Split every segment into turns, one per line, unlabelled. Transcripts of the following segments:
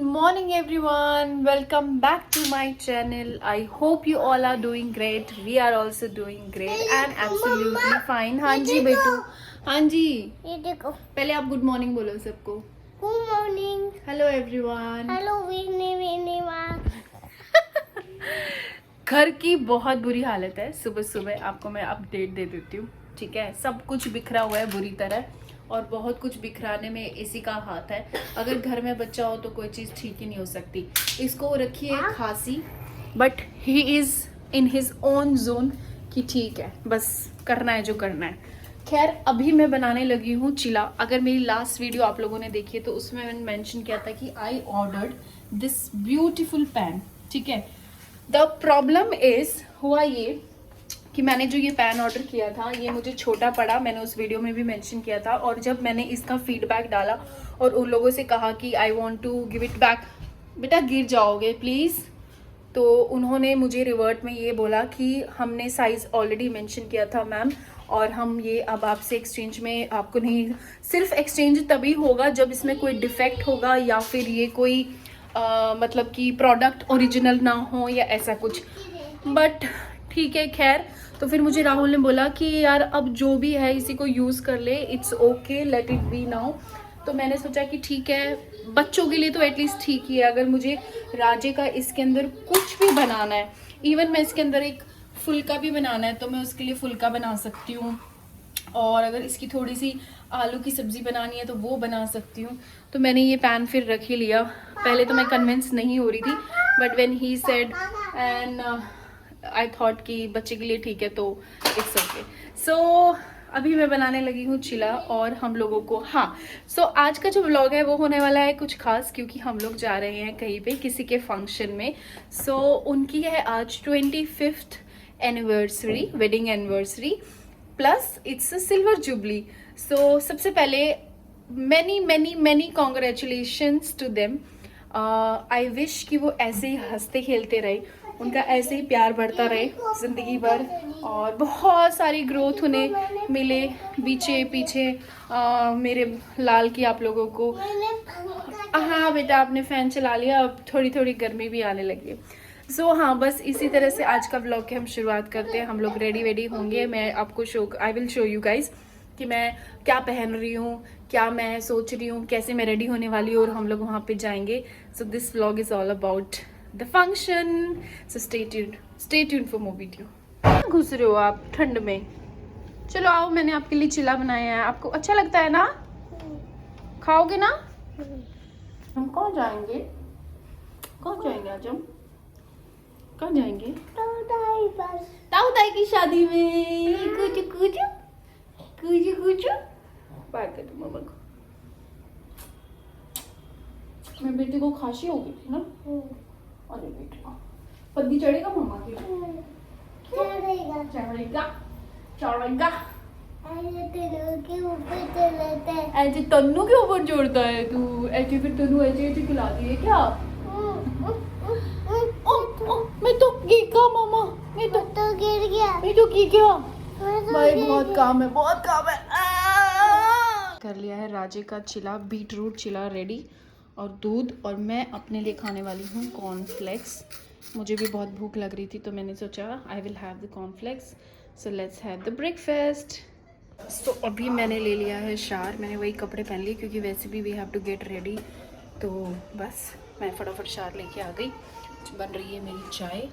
morning everyone, welcome back to my channel. I hope you all are doing great. We are also doing great and absolutely fine. हाँ जी बेटू, हाँ जी,
ये देखो।
पहले आप good morning बोलो सबको.
Good morning.
Hello everyone.
Hello Vini.
घर की बहुत बुरी हालत है. सुबह सुबह आपको मैं अपडेट दे देती हूँ. ठीक है, सब कुछ बिखरा हुआ है बुरी तरह और बहुत कुछ बिखराने में इसी का हाथ है. अगर घर में बच्चा हो तो कोई चीज़ ठीक ही नहीं हो सकती. इसको रखी है खांसी, but he is in his own zone कि ठीक है, बस करना है जो करना है. खैर, अभी मैं बनाने लगी हूँ चिला. अगर मेरी लास्ट वीडियो आप लोगों ने देखी है तो उसमें मैंने मेंशन किया था कि I ordered this beautiful pan. ठीक है, द प्रॉब्लम इज हुआ ये कि मैंने जो ये पैन ऑर्डर किया था ये मुझे छोटा पड़ा. मैंने उस वीडियो में भी मेंशन किया था. और जब मैंने इसका फीडबैक डाला और उन लोगों से कहा कि I want to give it back, बेटा गिर जाओगे प्लीज़, तो उन्होंने मुझे रिवर्ट में ये बोला कि हमने साइज़ ऑलरेडी मेंशन किया था मैम, और हम ये अब आपसे एक्सचेंज में आपको नहीं, सिर्फ एक्सचेंज तभी होगा जब इसमें कोई डिफेक्ट होगा या फिर ये कोई मतलब कि प्रोडक्ट ओरिजिनल ना हो या ऐसा कुछ. बट ठीक है, खैर. तो फिर मुझे राहुल ने बोला कि यार अब जो भी है इसी को यूज़ कर ले, it's okay, let it be now. तो मैंने सोचा कि ठीक है, बच्चों के लिए तो एटलीस्ट ठीक ही है. अगर मुझे राजे का इसके अंदर कुछ भी बनाना है, इवन मैं इसके अंदर एक फुल्का भी बनाना है तो मैं उसके लिए फुल्का बना सकती हूँ. और अगर इसकी थोड़ी सी आलू की सब्ज़ी बनानी है तो वो बना सकती हूँ. तो मैंने ये पैन फिर रख ही लिया. पहले तो मैं कन्विंस नहीं हो रही थी, but when he said and I thought कि बच्चे के लिए ठीक है तो इट्स ओके. सो अभी मैं बनाने लगी हूँ चिला और हम लोगों को, हाँ, सो आज का जो व्लॉग है वो होने वाला है कुछ खास, क्योंकि हम लोग जा रहे हैं कहीं पे किसी के फंक्शन में. सो उनकी है आज 25th anniversary, wedding anniversary, plus it's a silver jubilee. So सबसे पहले many congratulations to them. I wish कि वो ऐसे ही हंसते खेलते रहे, उनका ऐसे ही प्यार बढ़ता रहे ज़िंदगी भर, और बहुत सारी ग्रोथ उन्हें मिले पीछे मेरे लाल की आप लोगों को. हाँ बेटा, आपने फ़ैन चला लिया, अब थोड़ी थोड़ी गर्मी भी आने लगी है. सो हाँ, बस इसी तरह से आज का व्लॉग की हम शुरुआत करते हैं. हम लोग रेडी होंगे. मैं आपको I will show you guys कि मैं क्या पहन रही हूँ, क्या मैं सोच रही हूँ, कैसे मैं रेडी होने वाली हूँ और हम लोग वहाँ पे जाएंगे. So this vlog is all about the function. So stay tuned for more video. कहाँ घुस रहे हो आप ठंड में? चलो आओ, मैंने आपके लिए चिला बनाया है. आपको अच्छा लगता है ना? खाओगे ना? हम कहाँ जाएंगे आज? हम कहाँ जाएंगे? ताऊ ताई की शादी में. कुछ बात कर दो मम्मा को. मेरे बेटे को खांसी हो गई थी ना. अरे बेटा, पत्नी चढ़ेगा मम्मा की? चढ़ेगा. ऐसे तन्नू के ऊपर जोड़ता है तू? ऐसे फिर तन्नू ऐसे खिलाती है क्या? मैं तो गिरा मम्मा, मैं तो
गिर गया।
भाई बहुत काम है. कर लिया है राजे का चिला, बीटरूट चिला रेडी, और दूध, और मैं अपने लिए खाने वाली हूँ कॉर्नफ्लेक्स. मुझे भी बहुत भूख लग रही थी तो मैंने सोचा I will have the cornflakes. So let's have the breakfast. So अभी मैंने ले लिया है शार. मैंने वही कपड़े पहन लिए क्योंकि वैसे भी we have to get ready. तो बस मैं फटाफट शार लेके आ गई. बन रही है मेरी चाय,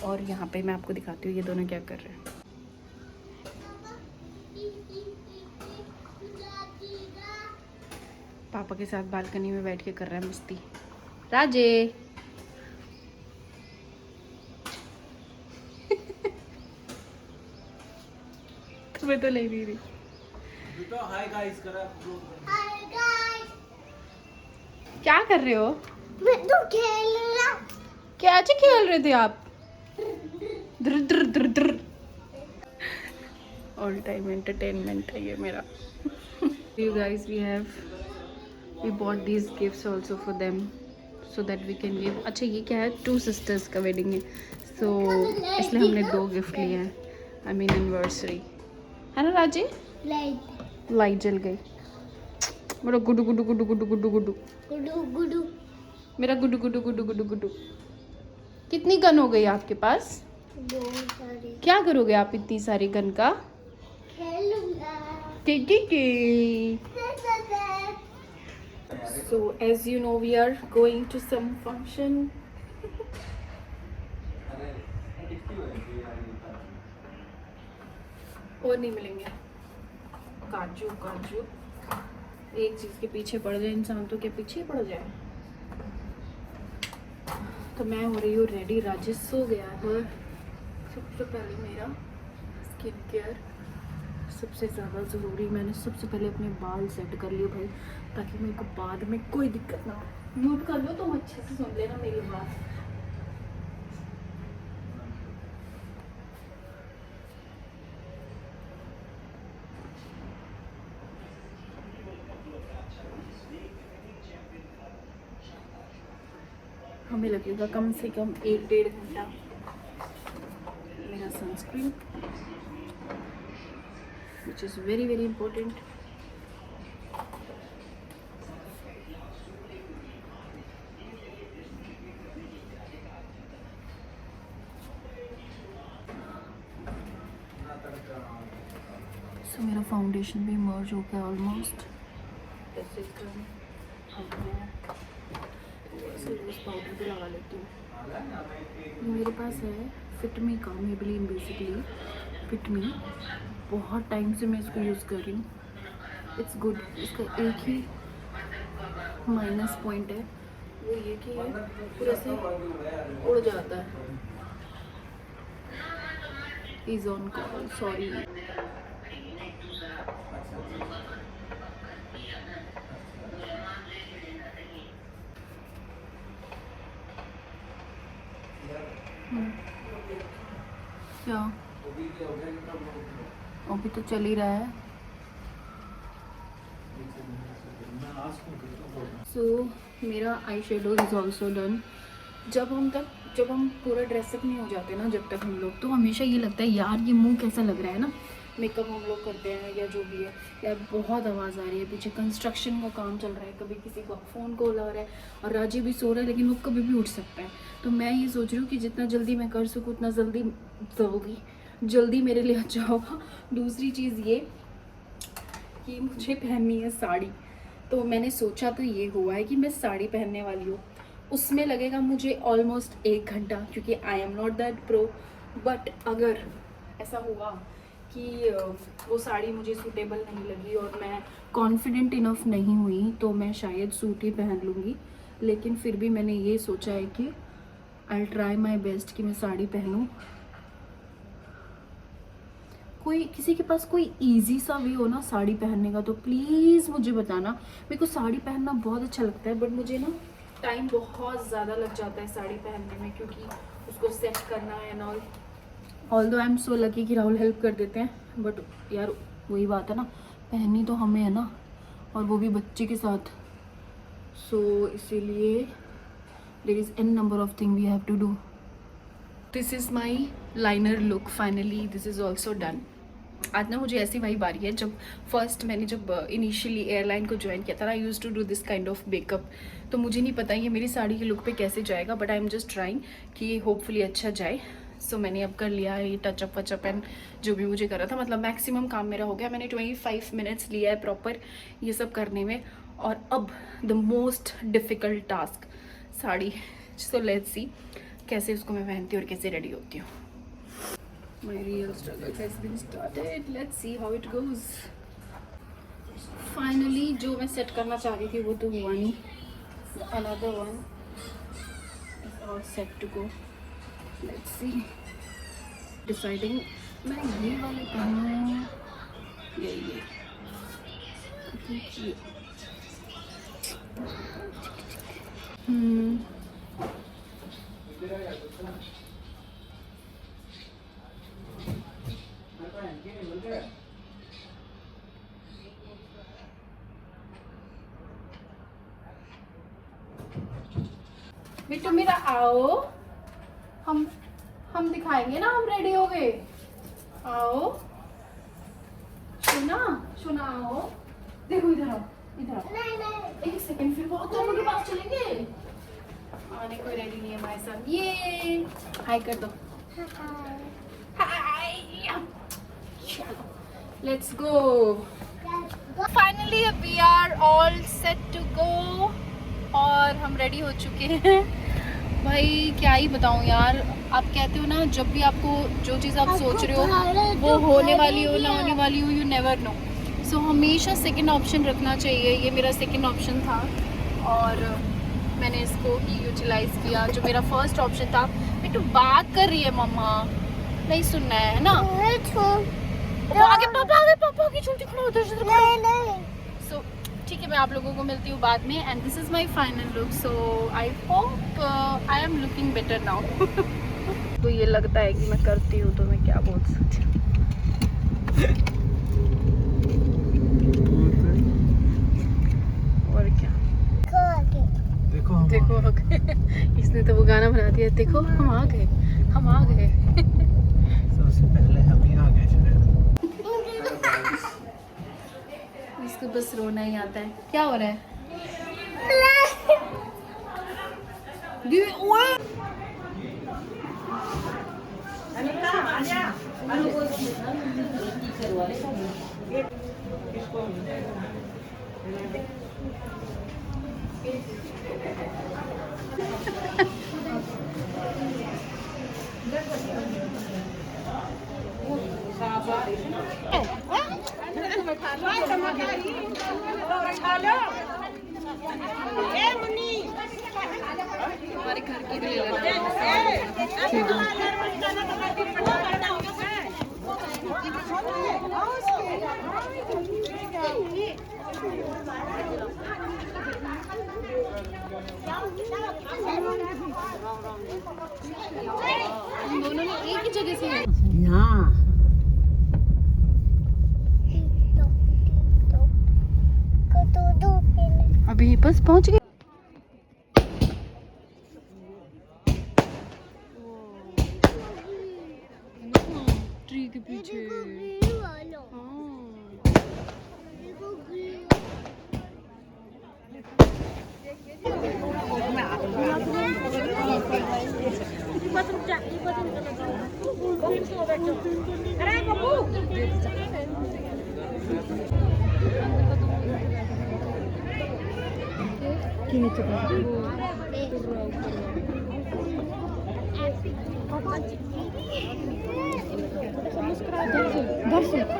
और यहाँ पे मैं आपको दिखाती हूँ ये दोनों क्या कर रहे हैं. पापा के साथ बालकनी में बैठ के कर रहा है मस्ती. राजे तुम्हें तो ले भी रही.
हाय गाइस करा.
क्या कर रहे हो?
मैं तो खेल रहा.
क्या खेल रहे थे आप? द्र ऑल टाइम एंटरटेनमेंट है ये मेरा. You guys, we bought these gifts also for them so that we can give. अच्छा, ये क्या है? 2 sisters का वेडिंग है, so इसलिए हमने 2 गिफ्ट लिए हैं. I mean एनिवर्सरी है ना राजे? लाइट जल गई. बड़ा गुडू. मेरा गुड्डू गुड्डू गुड्डू गुड्डू गुड्डू। कितनी गन हो गई आपके पास?
बहुत सारी
क्या करोगे आप इतनी सारी गन का?
खेलूंगा
So as you know we are going to some function. और नहीं मिलेंगे काजू काजू। एक चीज के पीछे पड़ जाए इंसान तो क्या पीछे पड़ जाए। तो मैं हो रही हूँ रेडी। राजेश सो गया है। सबसे पहले मेरा स्किन केयर सबसे ज़्यादा ज़रूरी। मैंने सबसे पहले अपने बाल सेट कर लिए भाई, ताकि मेरे को बाद में कोई दिक्कत ना हो। म्यूट कर लो तुम, अच्छे से सुन लेना मेरी बात। हमें लगेगा कम से कम 1-1.5 घंटा। मेरा sunscreen which is very very important. So मेरा फाउंडेशन भी मर्ज हो गया ऑलमोस्ट। पाउडर भी लगा लेती हूँ। मेरे पास है फिटमी का मेबेलिन, बेसिकली फिटमी। बहुत टाइम से मैं इसको यूज़ कर रही हूँ। It's good. इसका एक ही माइनस पॉइंट है, वो ये कि ये पूरे से उड़ जाता है। Is on call, sorry. क्या अभी तो चल ही रहा है। सो मेरा eye shadow is also done. जब हम पूरा ड्रेसअप नहीं हो जाते ना जब तक हम लोग, तो हमेशा ये लगता है यार ये मुंह कैसा लग रहा है ना। मेकअप हम लोग करते हैं या जो भी है, यार बहुत आवाज़ आ रही है पीछे, कंस्ट्रक्शन का काम चल रहा है, कभी किसी को फ़ोन कॉल आ रहा है, और राजी भी सो रहा है लेकिन वो कभी भी उठ सकता है। तो मैं ये सोच रही हूँ कि जितना जल्दी मैं कर सकूँ उतना जल्दी मेरे लिए अच्छा होगा। दूसरी चीज़ ये कि मुझे पहननी है साड़ी। तो मैंने सोचा तो ये हुआ है कि मैं साड़ी पहनने वाली हूँ। उसमें लगेगा मुझे ऑलमोस्ट 1 घंटा, क्योंकि I am not that pro. But अगर ऐसा हुआ कि वो साड़ी मुझे सूटेबल नहीं लगी और मैं कॉन्फिडेंट इनफ नहीं हुई, तो मैं शायद सूट ही पहन लूँगी। लेकिन फिर भी मैंने ये सोचा है कि आई ट्राई माई बेस्ट कि मैं साड़ी पहनूँ। किसी के पास कोई इजी सा वे हो ना साड़ी पहनने का तो प्लीज़ मुझे बताना। मेरे को साड़ी पहनना बहुत अच्छा लगता है, बट मुझे ना टाइम बहुत ज़्यादा लग जाता है साड़ी पहनने में, क्योंकि उसको सेट करना है and although I am so lucky कि राहुल हेल्प कर देते हैं। बट यार वही बात है ना, पहननी तो हमें है ना, और वो भी बच्चे के साथ। सो इसीलिए there is an number of thing we have to do. This is my liner look finally, this is also done. आज ना मुझे ऐसी वाइब आ रही है, जब मैंने इनिशियली एयरलाइन को ज्वाइन किया था, I use to do this kind of makeup. तो मुझे नहीं पता ये मेरी साड़ी के लुक पे कैसे जाएगा, but I am just trying कि होपफुली अच्छा जाए। सो मैंने अब कर लिया है ये टचअप वचअप एंड जो भी मुझे करा था, मतलब मैक्सिमम काम मेरा हो गया। मैंने 25 मिनट्स लिया है प्रॉपर ये सब करने में। और अब the most difficult task, sari. So let's see कैसे उसको मैं पहनती हूँ और कैसे रेडी होती हूँ। My real struggle has been started. Let's see how it goes. Finally, जो मैं सेट करना चाह रही थी वो तो हुआ नहीं। Another one is all set to go. Let's see. Deciding मैं ये वाले पहनूँ या ये। बेटू मेरा आओ, हम दिखाएंगे ना हम रेडी हो गए। आओ सुना आओ, देखो इधर आओ, इधर आओ।
नहीं
एक सेकंड, फिर वो दोनों के पास चलेंगे। आने को रेडी नहीं है भाई साहब। ये हाय कर दो। हाय, चलो let's go. Finally we are all set to go और हम रेडी हो चुके हैं। भाई क्या ही बताऊं यार, आप कहते हो ना जब भी आपको जो चीज़ आप सोच रहे हो वो होने वाली हो ना होने वाली हो, यू नेवर नो। सो हमेशा सेकंड ऑप्शन रखना चाहिए। ये मेरा सेकंड ऑप्शन था और मैंने इसको ही यूटिलाइज किया। जो मेरा फर्स्ट ऑप्शन था, बेटू बात कर रही है मम्मा, नहीं सुनना है ना। वो आगे पापा आगे जल्दी खड़ा हो, सो ठीक है, मैं आप लोगों को मिलती हूँ बाद में। And this is my final look, so I hope I am looking better now. तो ये लगता है कि मैं करती हूँ तो मैं क्या बोल सकती हूँ। और क्या देखो इसने तो वो गाना बना दिया, देखो हम आ गए, हम आ गए।
सबसे पहले हम ही आ गए शायद।
इसको बस रोना ही आता है। क्या हो रहा है? हमारे घर की भी ले हम दोनों ने एक ही जगह से अभी बस पहुंच गए। ट्री के पीछे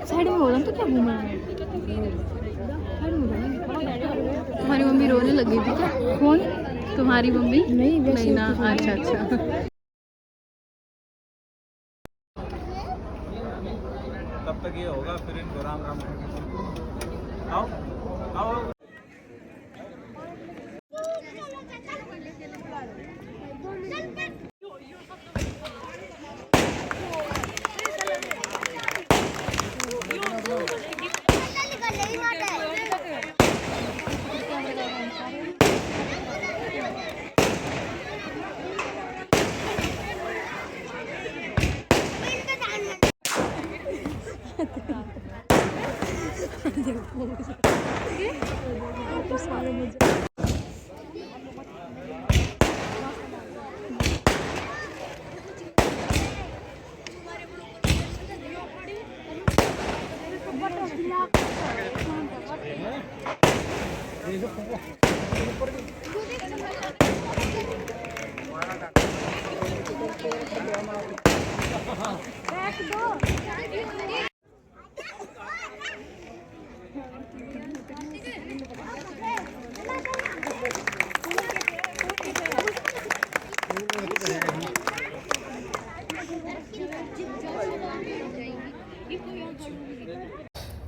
साइड में बोला तो क्या घूमा है? तुम्हारी मम्मी रोने लगी थी क्या? कौन? तुम्हारी मम्मी? नहीं ना, अच्छा अच्छा।
तब तक ये होगा, फिर इनको राम राम करके आओ आओ।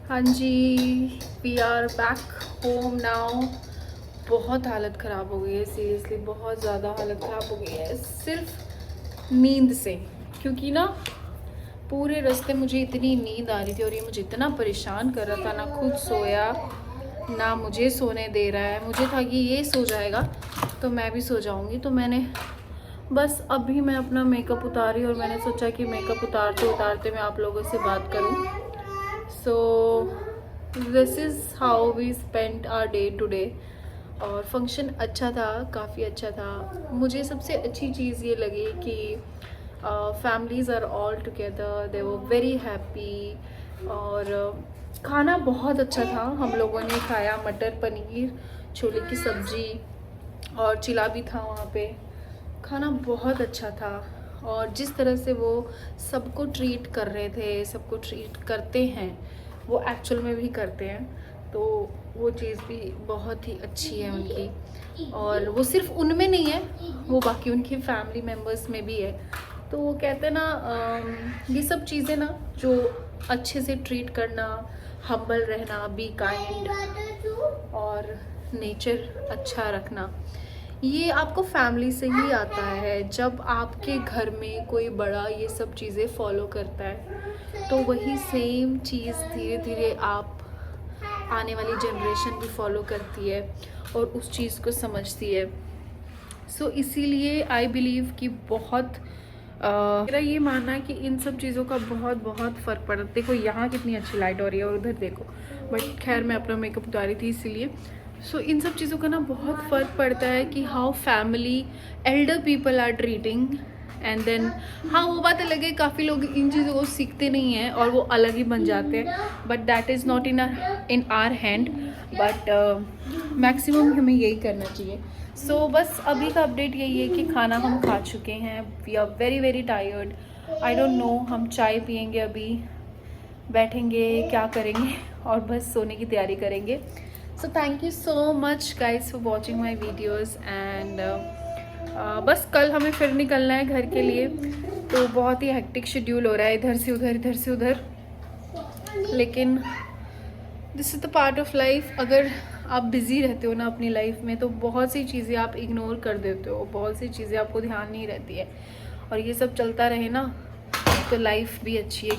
हाँ जी, we are back home now. बहुत हालत ख़राब हो गई है, सीरियसली बहुत ज़्यादा हालत ख़राब हो गई है, सिर्फ नींद से। क्योंकि ना पूरे रास्ते मुझे इतनी नींद आ रही थी और ये मुझे इतना परेशान कर रहा था, ना खुद सोया ना मुझे सोने दे रहा है। मुझे था कि ये सो जाएगा तो मैं भी सो जाऊंगी, तो मैंने बस अभी मैं अपना मेकअप उतारी और मैंने सोचा कि मेकअप उतारते उतारते मैं आप लोगों से बात करूं। So this is how we spend our day today. और फंक्शन अच्छा था, काफ़ी अच्छा था। मुझे सबसे अच्छी चीज़ ये लगी कि families are all together, they were very happy. और खाना बहुत अच्छा था। हम लोगों ने खाया मटर पनीर, छोले की सब्ज़ी और चिला भी था वहाँ पे। खाना बहुत अच्छा था और जिस तरह से वो सबको ट्रीट कर रहे थे, सबको ट्रीट करते हैं, वो एक्चुअल में भी करते हैं, तो वो चीज़ भी बहुत ही अच्छी है उनकी। और वो सिर्फ उनमें नहीं है, वो बाकी उनके फैमिली मेम्बर्स में भी है। तो वो कहते हैं ना, ये सब चीज़ें ना जो अच्छे से ट्रीट करना, हम्बल रहना, बी काइंड और नेचर अच्छा रखना, ये आपको फैमिली से ही आता है। जब आपके घर में कोई बड़ा ये सब चीज़ें फॉलो करता है तो वही सेम चीज़ धीरे धीरे आप आने वाली जनरेशन भी फॉलो करती है और उस चीज़ को समझती है। सो इसीलिए आई बिलीव कि बहुत मेरा ये मानना है कि इन सब चीज़ों का बहुत बहुत फ़र्क पड़ता है। देखो यहाँ कितनी अच्छी लाइट हो रही है और उधर देखो, बट खैर मैं अपना मेकअप उतारी थी इसीलिए। सो इन सब चीज़ों का ना बहुत फ़र्क पड़ता है कि how family elder people are treating. And then हाँ, वो बात अलग है, काफ़ी लोग इन चीज़ों को सीखते नहीं हैं और वो अलग ही बन जाते हैं, but that is not in our hand. But maximum हमें यही करना चाहिए। सो बस अभी का अपडेट यही है कि खाना हम खा चुके हैं। We are very very tired. I don't know, हम चाय पियेंगे, अभी बैठेंगे, क्या करेंगे और बस सोने की तैयारी करेंगे। So thank you so much guys for watching my videos. And बस कल हमें फिर निकलना है घर के लिए, तो बहुत ही हेक्टिक शेड्यूल हो रहा है, इधर से उधर इधर से उधर, लेकिन this is the part of life. अगर आप बिज़ी रहते हो ना अपनी लाइफ में, तो बहुत सी चीज़ें आप इग्नोर कर देते हो, बहुत सी चीज़ें आपको ध्यान नहीं रहती है, और ये सब चलता रहे ना तो लाइफ भी अच्छी है।